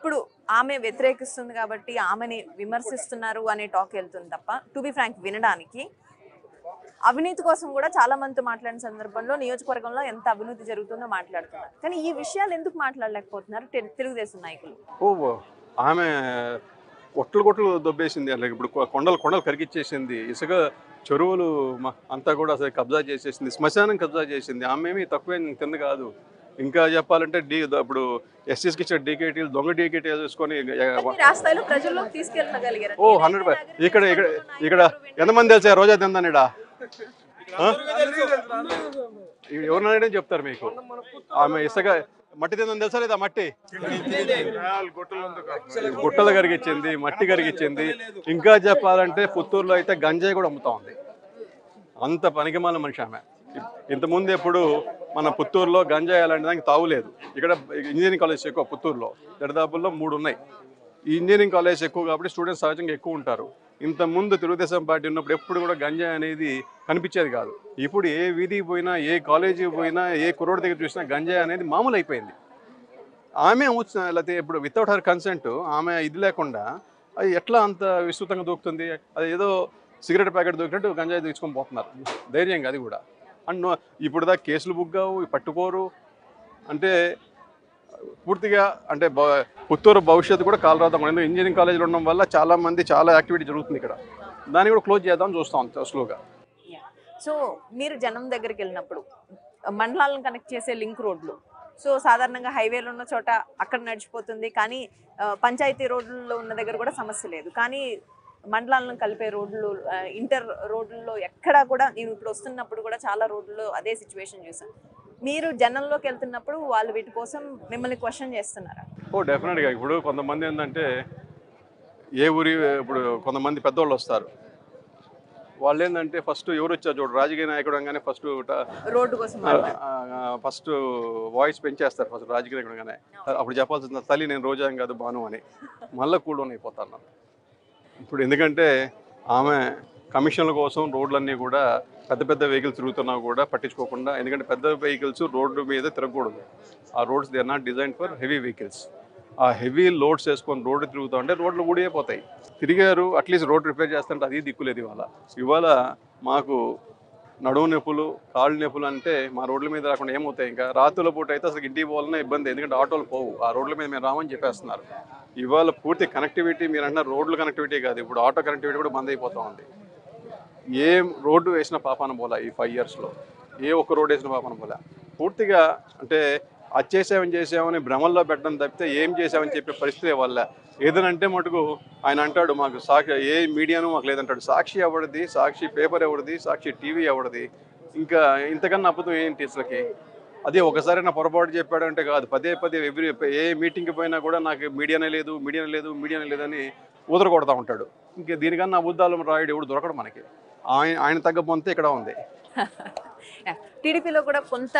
ఇప్పుడు ఆమె వ్యతిరేకిస్తుంది కాబట్టి ఆమెని విమర్శిస్తున్నారు అనే టాక్ వెళ్తుంది తప్ప టు బి ఫ్రాంక్ వినడానికి అవినీతి కోసం కూడా చాలా మందితో మాట్లాడిన సందర్భంలో నియోజకవర్గంలో ఎంత అవినీతి జరుగుతుందో మాట్లాడుతున్నారు. కానీ ఈ విషయాలు ఎందుకు మాట్లాడలేకపోతున్నారు తెలుగుదేశం నాయకులు? ఆమె కొట్టలు దొబ్బేసింది. అలాగే ఇప్పుడు కొండలు కరిగిచ్చేసింది, ఇసుక చెరువులు అంతా కూడా అసలు కబ్జా చేసేసింది, శ్మశానం కబ్జా చేసింది. ఆమె తక్కువే కింద కాదు. ఇంకా చెప్పాలంటే ఇప్పుడు ఎస్సీస్కి ఇచ్చే డీకేటీలు దొంగ డీకేటీ వేసుకొని 100. ఇక్కడ ఇక్కడ ఇక్కడ ఎంతమంది తెలిసా రోజా తిందానిడా ఎవరినైనా చెప్తారు మీకు. ఆమె ఇసుక మట్టి తిందని తెలుసా లేదా? మట్టి గుట్టలు కరిగిచ్చింది, మట్టి కరిగిచ్చింది. ఇంకా చెప్పాలంటే పుత్తూరులో అయితే గంజాయి కూడా అమ్ముతా ఉంది. అంత పనికిమాల మనిషి ఆమె. ఇంతకుముందు ఎప్పుడు మన పుత్తూరులో గంజాయి అలాంటి దానికి తావులేదు. ఇక్కడ ఇంజనీరింగ్ కాలేజ్ ఎక్కువ పుత్తూరులో, దరిదాపుల్లో 3 ఉన్నాయి. ఈ ఇంజనీరింగ్ కాలేజ్ ఎక్కువ కాబట్టి స్టూడెంట్స్ సహజంగా ఎక్కువ ఉంటారు. ఇంతకుముందు తెలుగుదేశం పార్టీ ఉన్నప్పుడు ఎప్పుడు కూడా గంజాయి అనేది కనిపించేది కాదు. ఇప్పుడు ఏ వీధికి పోయినా, ఏ కాలేజీకి పోయినా, ఏ కుర్రోడి దగ్గర చూసినా గంజాయి అనేది మామూలు అయిపోయింది. ఆమె లేకపోతే ఇప్పుడు వితౌట్ హర్ కన్సెంట్ ఆమె ఇది లేకుండా అది ఎట్లా అంత విస్తృతంగా దూకుతుంది? అది ఏదో సిగరెట్ ప్యాకెట్ దూకినట్టు గంజాయి తీసుకొని పోతున్నారు ధైర్యంగా. అది కూడా అండ్ ఇప్పుడు దాకా కేసులు బుగ్గావు, పట్టుకోరు. అంటే పూర్తిగా అంటే పుత్తూరు భవిష్యత్తు కూడా కాలరాద్దాం. ఎందుకంటే ఇంజనీరింగ్ కాలేజీలో ఉండడం వల్ల చాలా యాక్టివిటీ జరుగుతుంది ఇక్కడ. దాన్ని కూడా క్లోజ్ చేద్దామని చూస్తాం స్లోగా. సో మీరు జనం దగ్గరికి వెళ్ళినప్పుడు మండలాలను కనెక్ట్ చేసే లింక్ రోడ్లు, సో సాధారణంగా హైవేలో ఉన్న చోట అక్కడ నడిచిపోతుంది, కానీ పంచాయతీ రోడ్లలో ఉన్న దగ్గర కూడా సమస్య లేదు. కానీ మండలాలను కలిపే రోడ్లు, ఇంటర్ రోడ్లలో ఎక్కడా కూడా నేను ఇప్పుడు వస్తున్నప్పుడు కూడా చాలా రోడ్లలో అదే సిచ్యువేషన్ చూసాను. మీరు జనంలోకి వెళ్తున్నప్పుడు వాళ్ళు వీటి కోసం మిమ్మల్ని క్వశ్చన్ చేస్తున్నారా? డెఫినెట్గా. ఇప్పుడు కొంతమంది ఏంటంటే ఇప్పుడు కొంతమంది పెద్దవాళ్ళు వస్తారు. వాళ్ళు ఏంటంటే ఫస్ట్ ఎవరు వచ్చారు చూడు, రాజకీయ నాయకుడు అనగానే ఫస్ట్ రోడ్డు కోసం ఫస్ట్ వాయిస్ పెంచేస్తారు. ఫస్ట్ రాజకీయ నాయకుడు అనగానే అప్పుడు చెప్పాల్సింది తల్లి నేను రోజా కాదు బాను అని. మళ్ళీ కూల్డౌన్ అయిపోతాను ఇప్పుడు. ఎందుకంటే ఆమె కమిషన్ల కోసం రోడ్లన్నీ కూడా పెద్ద వెహికల్స్ తిరుగుతున్నా కూడా పట్టించుకోకుండా, ఎందుకంటే పెద్ద వెహికల్స్ రోడ్డు మీద తిరగకూడదు. ఆ roads they are not design for heavy vehicles. ఆ హెవీ లోడ్స్ వేసుకొని రోడ్డు తిరుగుతూ ఉంటే రోడ్లు ఊడిపోతాయి. తిరిగారు, అట్లీస్ట్ రోడ్ రిపేర్ చేస్తుంటే అది దిక్కులేదు. ఇవాళ మాకు నడుము నొప్పులు, కాళ్ళు నొప్పులు అంటే మా రోడ్ల మీద రాకుండా ఏమవుతాయి? ఇంకా రాత్రుల పూట అయితే అసలు ఇంటికి పోవాలన్నా ఇబ్బంది, ఎందుకంటే ఆటోలు పోవు. ఆ రోడ్ల మీద మేము రామని చెప్పేస్తున్నారు. ఇవాళ పూర్తి కనెక్టివిటీ, మీరు అంటున్న రోడ్ల కనెక్టివిటీ కాదు, ఇప్పుడు ఆటో కనెక్టివిటీ కూడా బంద్ అయిపోతూ ఉంది. ఏ రోడ్డు వేసిన పాపాన పోలా ఈ 5 yearsలో, ఏ ఒక్క రోడ్డు వేసిన పాపాన పోలా. పూర్తిగా అంటే అది చేసామని భ్రమల్లో పెట్టడం తప్పితే ఏం చేసామని చెప్పే పరిస్థితి వల్ల. ఏదనంటే మటుకు ఆయన అంటాడు మాకు సాక్షి ఏ మీడియాను మాకు లేదంటాడు. సాక్షి ఎవరిది, సాక్షి పేపర్ ఎవరిది, సాక్షి టీవీ ఎవరిది? ఇంకా ఇంతకన్నా అబద్ధం ఏంటి అసలుకి? అదే ఒకసారి నా పొరపాటు చెప్పాడంటే కాదు, పదే ఏ మీటింగ్కి పోయినా కూడా నాకు మీడియానే లేదని ఊదరకొడతా ఉంటాడు. ఇంకా దీనికన్నా అబద్ధాలు రాయడు ఎవడు దొరకడు మనకి. ఆయన తగ్గ పొంతే ఇక్కడ ఉంది. టీడీపీలో కూడా కొంత